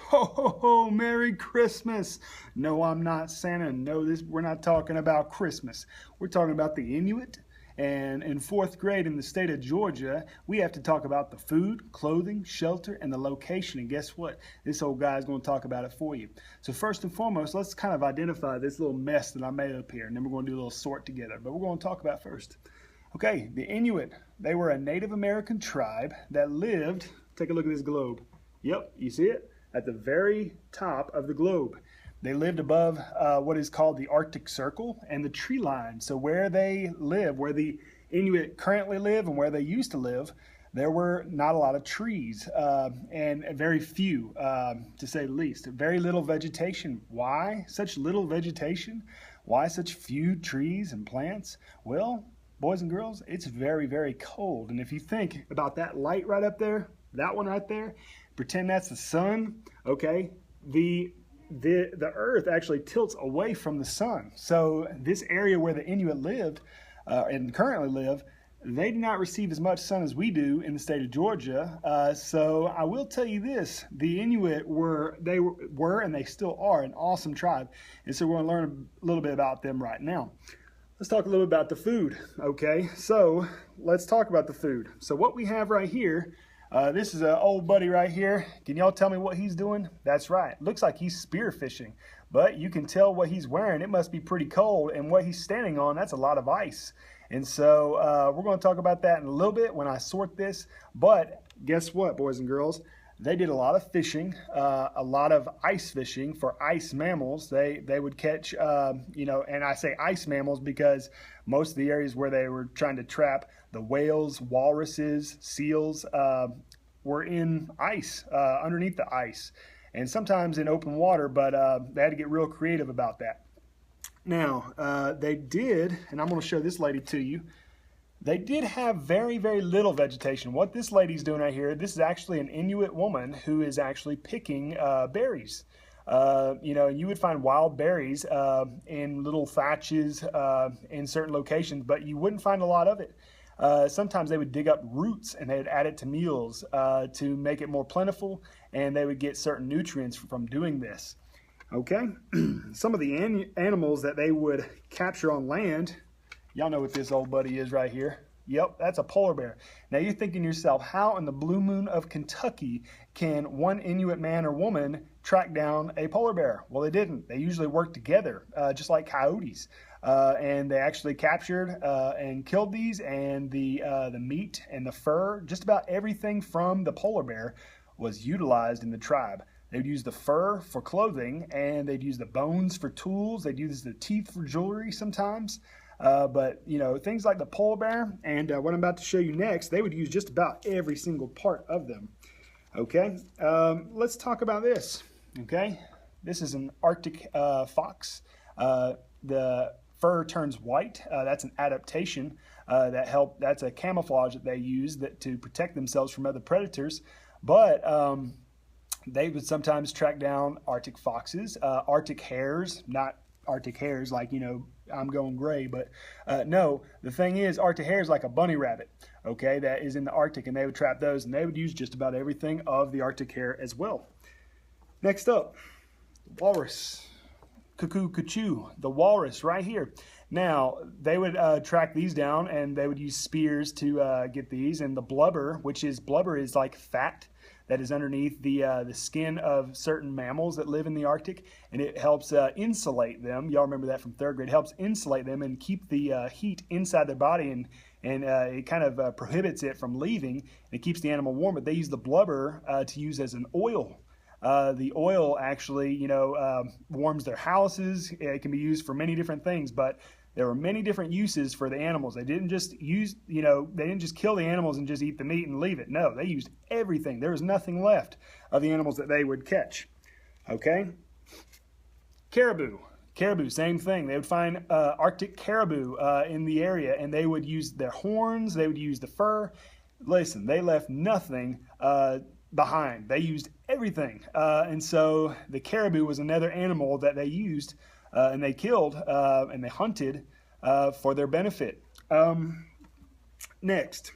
Ho, ho, ho, Merry Christmas. No, I'm not Santa. No, we're not talking about Christmas. We're talking about the Inuit. And in fourth grade in the state of Georgia, we have to talk about the food, clothing, shelter, and the location. And guess what? This old guy is going to talk about it for you. So first and foremost, let's kind of identify this little mess that I made up here. And then we're going to do a little sort together. But we're going to talk about first. Okay, the Inuit. They were a Native American tribe that lived, take a look at this globe. Yep, you see it? At the very top of the globe. They lived above what is called the Arctic Circle and the tree line. So where they live, where the Inuit currently live and where they used to live, there were not a lot of trees and very few, to say the least. Very little vegetation. Why such little vegetation? Why such few trees and plants? Well, boys and girls, it's very, very cold. And if you think about that light right up there, that one right there, pretend that's the sun, okay? The earth actually tilts away from the sun. So this area where the Inuit lived and currently live, they do not receive as much sun as we do in the state of Georgia. So I will tell you this, the Inuit were and they still are an awesome tribe. And so we're going to learn a little bit about them right now. Let's talk a little bit about the food, okay? So let's talk about the food. So what we have right here, this is an old buddy right here. Can y'all tell me what he's doing? That's right. Looks like he's spear fishing, but you can tell what he's wearing. It must be pretty cold, and what he's standing on, that's a lot of ice. And so we're going to talk about that in a little bit when I sort this. But guess what, boys and girls? They did a lot of fishing, a lot of ice fishing for ice mammals. They would catch, and I say ice mammals because most of the areas where they were trying to trap the whales, walruses, seals were in ice, underneath the ice, and sometimes in open water, but they had to get real creative about that. Now, they did, and I'm going to show this lady to you, they did have very, very little vegetation. What this lady's doing right here, this is actually an Inuit woman who is actually picking berries. You would find wild berries in little thatches in certain locations, but you wouldn't find a lot of it. Sometimes they would dig up roots and they'd add it to meals to make it more plentiful, and they would get certain nutrients from doing this. Okay, some of the animals that they would capture on land, y'all know what this old buddy is right here. Yep, that's a polar bear. Now you're thinking to yourself, how in the blue moon of Kentucky can one Inuit man or woman track down a polar bear? Well, they didn't. They usually worked together, just like coyotes. And they actually captured and killed these, and the meat and the fur, just about everything from the polar bear was utilized in the tribe. They would use the fur for clothing, and they'd use the bones for tools. They'd use the teeth for jewelry sometimes. But things like the polar bear and what I'm about to show you next, they would use just about every single part of them. Okay, let's talk about this. Okay, this is an Arctic fox. The fur turns white. That's an adaptation that's a camouflage that they use to protect themselves from other predators. But they would sometimes track down Arctic foxes, Arctic hares, not Arctic hares like, I'm going gray, but no, the thing is, Arctic hare is like a bunny rabbit, okay, that is in the Arctic, and they would trap those, and they would use just about everything of the Arctic hare as well. Next up, walrus. Cuckoo, cuckoo, the walrus right here. Now, they would track these down, and they would use spears to get these, and the blubber is like fat that is underneath the skin of certain mammals that live in the Arctic, and it helps insulate them. Y'all remember that from third grade. It helps insulate them and keep the heat inside their body, and it kind of prohibits it from leaving, and it keeps the animal warm. But they use the blubber to use as an oil. The oil actually, warms their houses. It can be used for many different things, but there were many different uses for the animals. They didn't just they didn't just kill the animals and just eat the meat and leave it. No, they used everything. There was nothing left of the animals that they would catch. Okay? Caribou. Caribou, same thing. They would find Arctic caribou in the area, and they would use their horns. They would use the fur. Listen, they left nothing behind. They used everything. And so the caribou was another animal that they used and they killed and they hunted for their benefit. Next,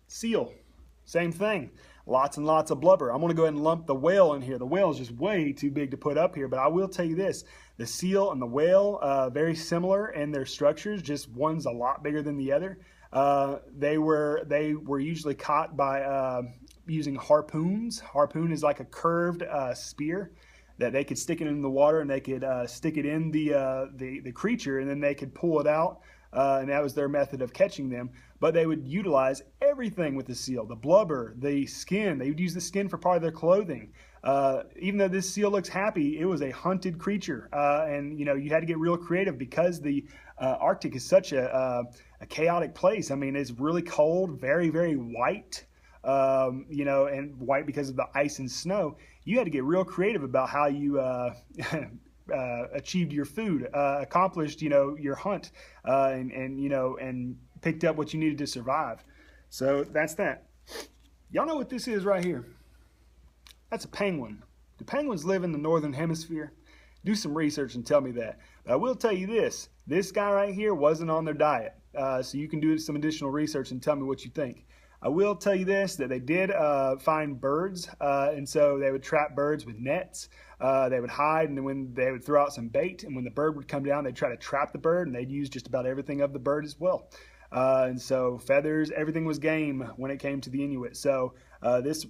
seal. Same thing. lots and lots of blubber. I'm going to go ahead and lump the whale in here. The whale is just way too big to put up here, but I will tell you this. The seal and the whale, very similar in their structures, just one's a lot bigger than the other. They were usually caught by using harpoons. Harpoon is like a curved spear that they could stick it in the water, and they could stick it in the creature, and then they could pull it out, and that was their method of catching them. But they would utilize everything with the seal: the blubber, the skin. They would use the skin for part of their clothing. Even though this seal looks happy, it was a hunted creature, and you had to get real creative because the Arctic is such a chaotic place. I mean, it's really cold, very, very white. And white because of the ice and snow. You had to get real creative about how you achieved your food, accomplished, your hunt, and picked up what you needed to survive. So that's that. Y'all know what this is right here? That's a penguin. Do penguins live in the northern hemisphere? Do some research and tell me that. But I will tell you this. This guy right here wasn't on their diet. So you can do some additional research and tell me what you think. I will tell you this, that they did find birds, and so they would trap birds with nets. They would hide, and then when they would throw out some bait, and when the bird would come down, they'd try to trap the bird, and they'd use just about everything of the bird as well. And so feathers, everything was game when it came to the Inuit. So this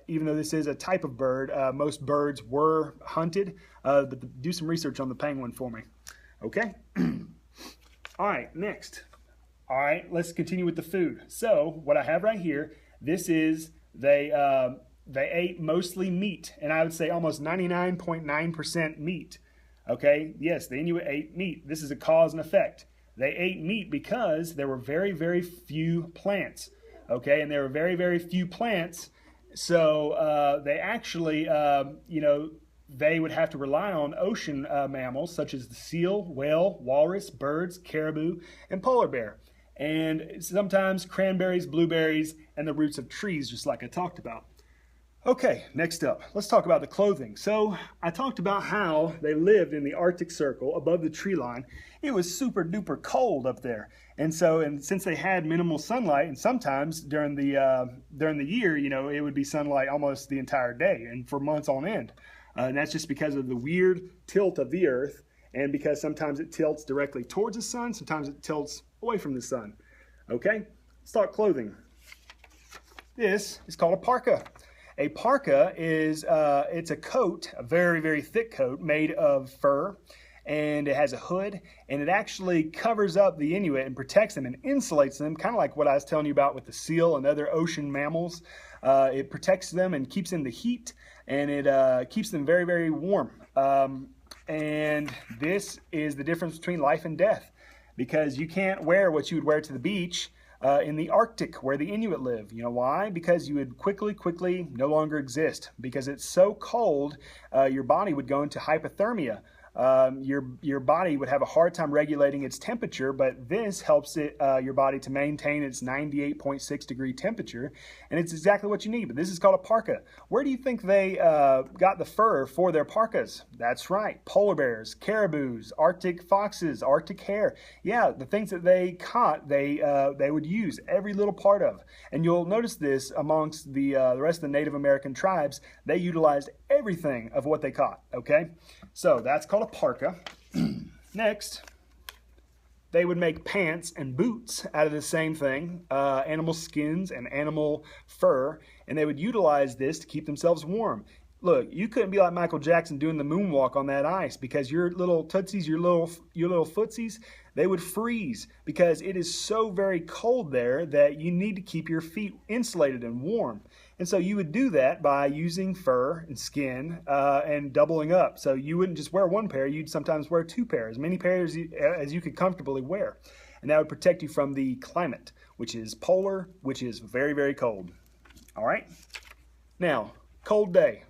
even though this is a type of bird, most birds were hunted, but do some research on the penguin for me. Okay? All right, next. All right, let's continue with the food. So what I have right here, this is, they ate mostly meat, and I would say almost 99.9% meat. Okay, yes, the Inuit ate meat. This is a cause and effect. They ate meat because there were very, very few plants. Okay, and there were very, very few plants, so they actually, they would have to rely on ocean mammals such as the seal, whale, walrus, birds, caribou, and polar bear. And sometimes cranberries, blueberries, and the roots of trees, just like I talked about. Okay, next up, let's talk about the clothing. So I talked about how they lived in the Arctic Circle above the tree line. It was super duper cold up there. And since they had minimal sunlight, and sometimes during the year, it would be sunlight almost the entire day and for months on end. And that's just because of the weird tilt of the earth, and because sometimes it tilts directly towards the sun, sometimes it tilts away from the sun. Okay, let's talk clothing. This is called a parka. A parka is it's a coat, a very, very thick coat made of fur, and it has a hood, and it actually covers up the Inuit and protects them and insulates them, kind of like what I was telling you about with the seal and other ocean mammals. It protects them and keeps in the heat, and it keeps them very, very warm. And this is the difference between life and death, because you can't wear what you would wear to the beach in the Arctic where the Inuit live. You know why? Because you would quickly no longer exist. Because it's so cold, your body would go into hypothermia. Your body would have a hard time regulating its temperature, but this helps your body to maintain its 98.6 degree temperature, and it's exactly what you need. But this is called a parka. Where do you think they got the fur for their parkas? That's right, polar bears, caribous, Arctic foxes, Arctic hare. Yeah, the things that they caught, they would use every little part of. And you'll notice this amongst the rest of the Native American tribes. They utilized everything of what they caught. Okay, so that's called a parka. Next, they would make pants and boots out of the same thing, animal skins and animal fur, and they would utilize this to keep themselves warm. Look, you couldn't be like Michael Jackson doing the moonwalk on that ice, because your little tootsies, your little footsies, they would freeze, because it is so very cold there that you need to keep your feet insulated and warm. And so you would do that by using fur and skin and doubling up. So you wouldn't just wear one pair, you'd sometimes wear two pairs, many pairs as you could comfortably wear. And that would protect you from the climate, which is polar, which is very, very cold. All right? Now, cold day.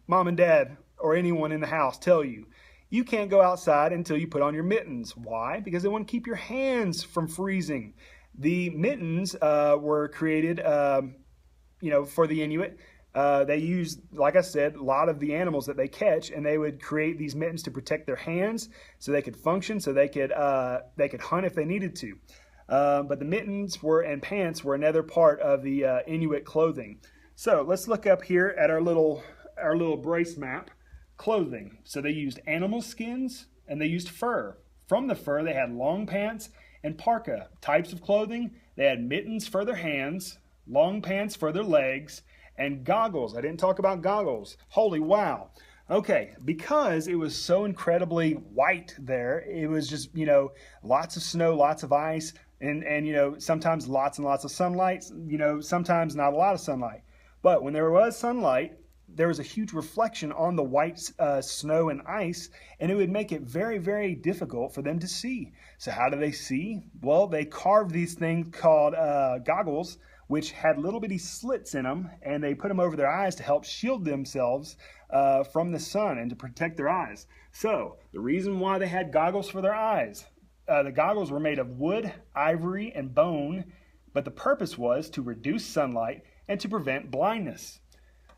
Mom and Dad or anyone in the house tell you, you can't go outside until you put on your mittens. Why? Because they want to keep your hands from freezing. The mittens were created for the Inuit. They used, like I said, a lot of the animals that they catch, and they would create these mittens to protect their hands so they could function, so they could hunt if they needed to. but the mittens and pants were another part of the Inuit clothing. So let's look up here at our little brace map. Clothing. So they used animal skins and they used fur. From the fur, they had long pants and parka. Types of clothing, they had mittens for their hands, long pants for their legs, and goggles. I didn't talk about goggles. Holy wow. Okay, because it was so incredibly white there, it was just, lots of snow, lots of ice, and sometimes lots and lots of sunlight, sometimes not a lot of sunlight. But when there was sunlight, there was a huge reflection on the white snow and ice, and it would make it very, very difficult for them to see. So how do they see? Well, they carved these things called goggles, which had little bitty slits in them, and they put them over their eyes to help shield themselves from the sun and to protect their eyes. So the reason why they had goggles for their eyes, the goggles were made of wood, ivory, and bone, but the purpose was to reduce sunlight and to prevent blindness.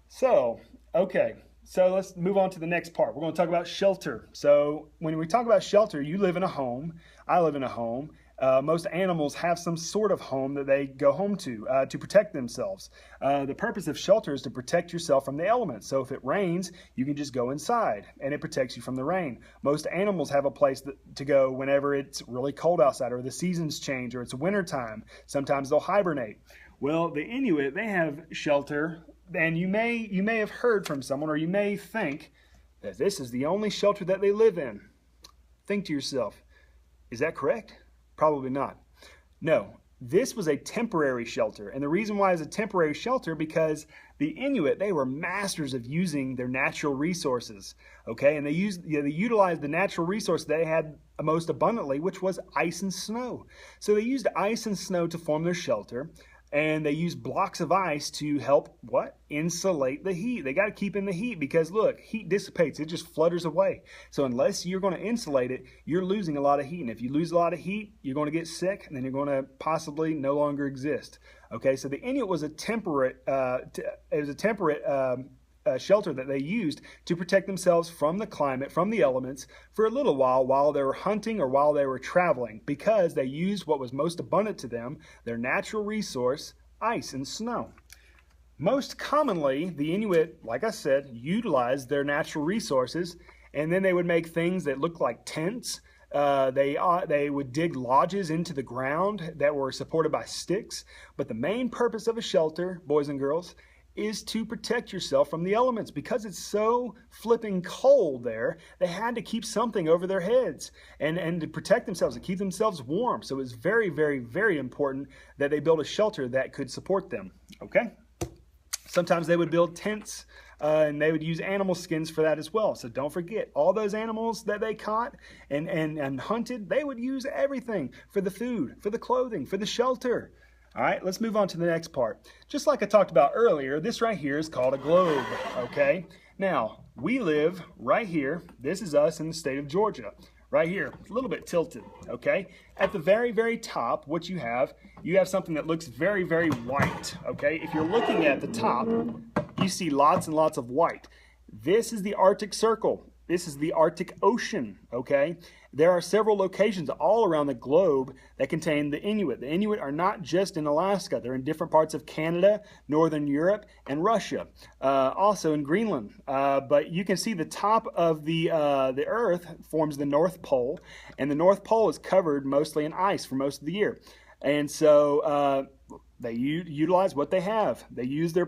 So, okay, so let's move on to the next part. We're going to talk about shelter. So when we talk about shelter, you live in a home, I live in a home. Most animals have some sort of home that they go home to protect themselves. The purpose of shelter is to protect yourself from the elements. So if it rains, you can just go inside and it protects you from the rain. Most animals have a place to go whenever it's really cold outside or the seasons change or it's winter time. Sometimes they'll hibernate. Well, the Inuit, they have shelter. And you may have heard from someone, or you may think that this is the only shelter that they live in. Think to yourself, is that correct? Probably not. No, this was a temporary shelter. And the reason why it's a temporary shelter because the Inuit, they were masters of using their natural resources. Okay, and they utilized the natural resource they had most abundantly, which was ice and snow. So they used ice and snow to form their shelter. And they use blocks of ice to help, insulate the heat. They got to keep in the heat because, look, heat dissipates. It just flutters away. So unless you're going to insulate it, you're losing a lot of heat. And if you lose a lot of heat, you're going to get sick, and then you're going to possibly no longer exist. Okay, so the Inuit was a temperate shelter that they used to protect themselves from the climate, from the elements, for a little while they were hunting or while they were traveling, because they used what was most abundant to them, their natural resource, ice and snow. Most commonly, the Inuit, like I said, utilized their natural resources, and then they would make things that looked like tents. They would dig lodges into the ground that were supported by sticks. But the main purpose of a shelter, boys and girls, is to protect yourself from the elements. Because it's so flipping cold there, they had to keep something over their heads and to protect themselves, to keep themselves warm. So it's very, very, very important that they build a shelter that could support them. Okay? Sometimes they would build tents and they would use animal skins for that as well. So don't forget, all those animals that they caught and hunted, they would use everything for the food, for the clothing, for the shelter. All right, let's move on to the next part. Just like I talked about earlier, this right here is called a globe, okay? Now, we live right here. This is us in the state of Georgia, right here. It's a little bit tilted, okay? At the very, very top, what you have something that looks very, very white, okay? If you're looking at the top, you see lots and lots of white. This is the Arctic Circle. This is the Arctic Ocean, okay? There are several locations all around the globe that contain the Inuit. The Inuit are not just in Alaska. They're in different parts of Canada, Northern Europe, and Russia. Also in Greenland. But you can see the top of the Earth forms the North Pole, and the North Pole is covered mostly in ice for most of the year. And so they utilize what they have. They use their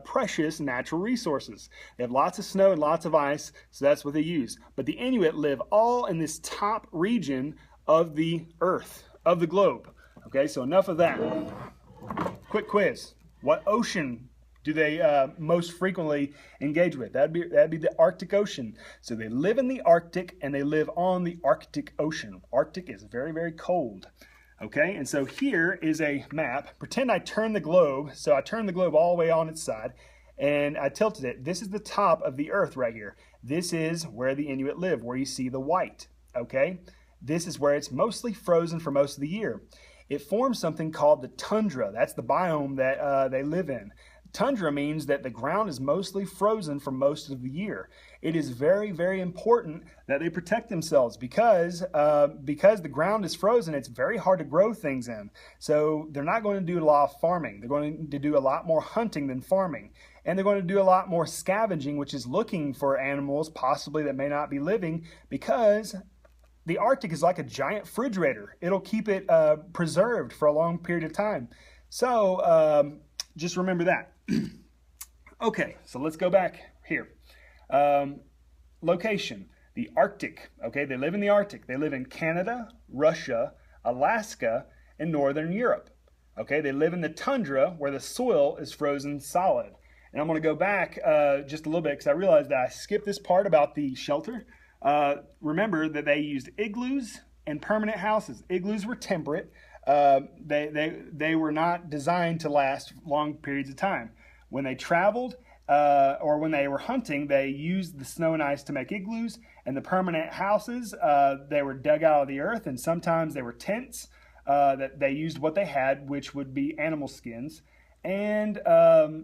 precious natural resources. They have lots of snow and lots of ice, so that's what they use. But the Inuit live all in this top region of the Earth, of the globe. Okay, so enough of that. Quick quiz. What ocean do they most frequently engage with? That'd be the Arctic Ocean. So they live in the Arctic and they live on the Arctic Ocean. Arctic is very, very cold. Okay, and so here is a map. Pretend I turn the globe. So I turned the globe all the way on its side and I tilted it. This is the top of the Earth right here. This is where the Inuit live, where you see the white. Okay, this is where it's mostly frozen for most of the year. It forms something called the tundra. That's the biome that they live in. Tundra means that the ground is mostly frozen for most of the year. It is very, very important that they protect themselves because the ground is frozen, it's very hard to grow things in. So they're not going to do a lot of farming. They're going to do a lot more hunting than farming. And they're going to do a lot more scavenging, which is looking for animals possibly that may not be living, because the Arctic is like a giant refrigerator. It'll keep it preserved for a long period of time. So just remember that. Okay, so let's go back here. Location, the Arctic. Okay, they live in the Arctic. They live in Canada, Russia, Alaska, and Northern Europe. Okay, they live in the tundra where the soil is frozen solid. And I'm going to go back just a little bit because I realized that I skipped this part about the shelter. Remember that they used igloos and permanent houses. Igloos were temperate. They were not designed to last long periods of time. When they traveled or when they were hunting, they used the snow and ice to make igloos, and the permanent houses, they were dug out of the earth, and sometimes they were tents that they used what they had, which would be animal skins, and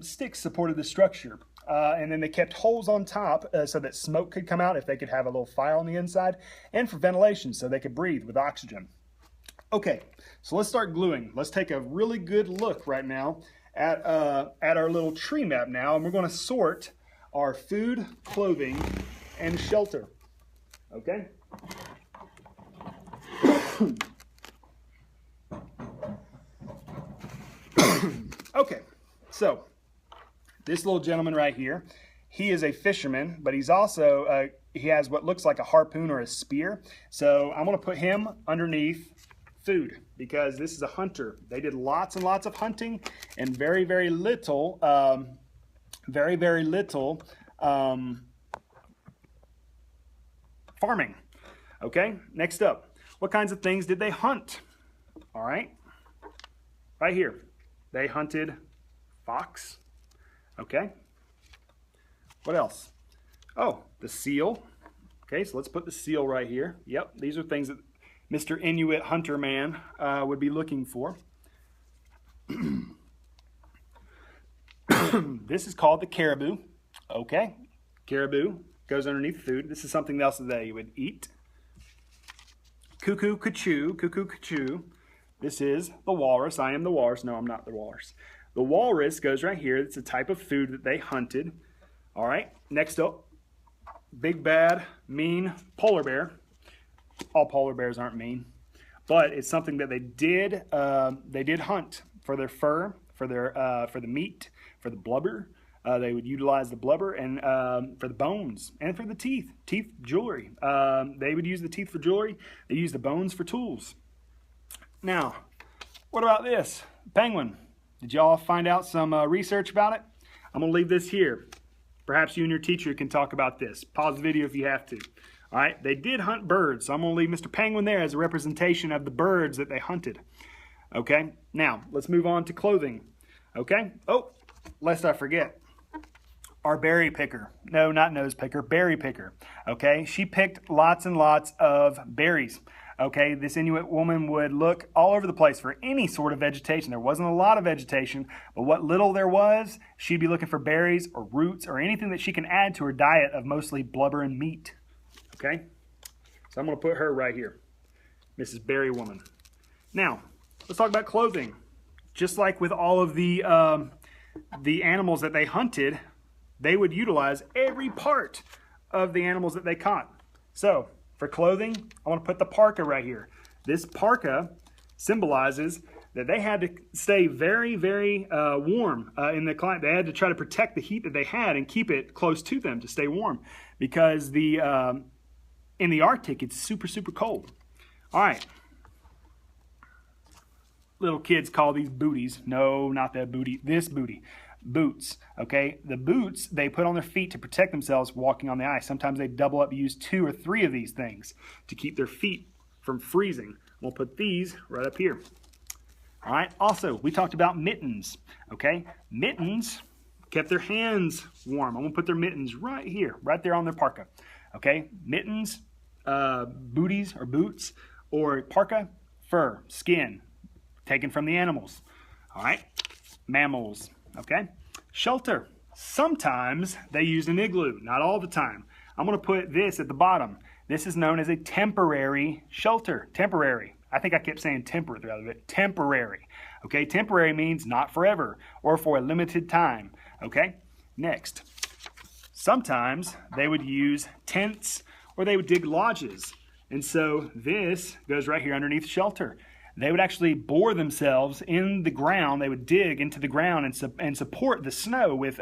sticks supported the structure. And then they kept holes on top so that smoke could come out if they could have a little fire on the inside, and for ventilation so they could breathe with oxygen. Okay, so let's start gluing. Let's take a really good look right now at our little tree map now, and we're going to sort our food, clothing, and shelter. Okay? Okay, so this little gentleman right here, he is a fisherman, but he's also, he has what looks like a harpoon or a spear. So I'm going to put him underneath food because this is a hunter. They did lots and lots of hunting and very, very little farming. Okay, next up, what kinds of things did they hunt? All right, right here. They hunted fox. Okay. What else? Oh, the seal. Okay, so let's put the seal right here. Yep, these are things that Mr. Inuit hunter man would be looking for. This is called the caribou. Okay, caribou goes underneath food. This is something else that they would eat. Cuckoo, cuckoo, cuckoo, cuckoo. This is the walrus. I am the walrus. No, I'm not the walrus. The walrus goes right here. It's a type of food that they hunted. All right, next up, big bad, mean polar bear. All polar bears aren't mean, but it's something that they did hunt for their fur, for the meat, for the blubber. They would utilize the blubber and for the bones and for the teeth jewelry. They would use the teeth for jewelry. They use the bones for tools. Now, what about this? Penguin. Did y'all find out some research about it? I'm going to leave this here. Perhaps you and your teacher can talk about this. Pause the video if you have to. All right, they did hunt birds, so I'm going to leave Mr. Penguin there as a representation of the birds that they hunted. Okay, now let's move on to clothing. Okay, oh, lest I forget, our berry picker. No, not nose picker, berry picker. Okay, she picked lots and lots of berries. Okay, this Inuit woman would look all over the place for any sort of vegetation. There wasn't a lot of vegetation, but what little there was, she'd be looking for berries or roots or anything that she can add to her diet of mostly blubber and meat. Okay, so I'm going to put her right here, Mrs. Berry Woman. Now, let's talk about clothing. Just like with all of the animals that they hunted, they would utilize every part of the animals that they caught. So, for clothing, I want to put the parka right here. This parka symbolizes that they had to stay very, very warm in the climate. They had to try to protect the heat that they had and keep it close to them to stay warm because in the Arctic, it's super, super cold. All right. Little kids call these booties. No, not that booty. This booty. Boots. Okay. The boots they put on their feet to protect themselves walking on the ice. Sometimes they double up, use 2 or 3 of these things to keep their feet from freezing. We'll put these right up here. All right. Also, we talked about mittens. Okay. Mittens kept their hands warm. I'm going to put their mittens right here, right there on their parka. Okay. Mittens, booties or boots, or parka, fur, skin, taken from the animals. All right. Mammals. Okay. shelter. Sometimes they use an igloo, not all the time. I'm going to put this at the bottom. This is known as a temporary shelter. Temporary. I think I kept saying temperate throughout of it. Temporary. Okay, temporary means not forever or for a limited time. Okay, next. Sometimes they would use tents or they would dig lodges. And so this goes right here underneath shelter. They would actually bore themselves in the ground. They would dig into the ground and support the snow with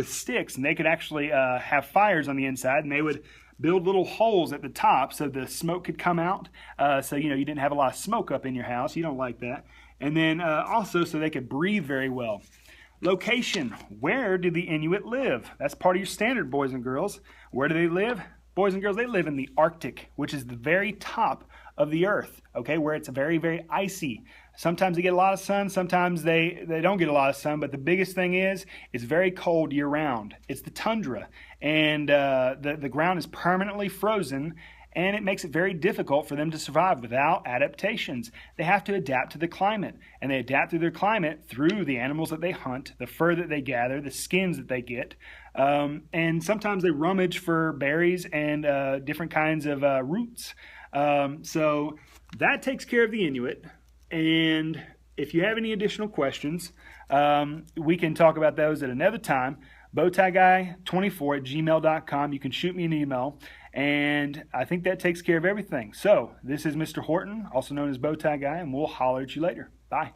sticks. And they could actually have fires on the inside. And they would build little holes at the top so the smoke could come out. So you didn't have a lot of smoke up in your house. You don't like that. And then also so they could breathe very well. Location. Where do the Inuit live? That's part of your standard, boys and girls. Where do they live? Boys and girls, they live in the Arctic, which is the very top of the earth, okay, where it's very, very icy. Sometimes they get a lot of sun, sometimes they don't get a lot of sun, but the biggest thing is it's very cold year-round. It's the tundra, and the ground is permanently frozen, and it makes it very difficult for them to survive without adaptations. They have to adapt to the climate, and they adapt to their climate through the animals that they hunt, the fur that they gather, the skins that they get, and sometimes they rummage for berries and different kinds of roots. So that takes care of the Inuit, and if you have any additional questions, we can talk about those at another time. bowtieguy24@gmail.com. You can shoot me an email, and I think that takes care of everything. So this is Mr. Horton, also known as Bowtie Guy, and we'll holler at you later. Bye.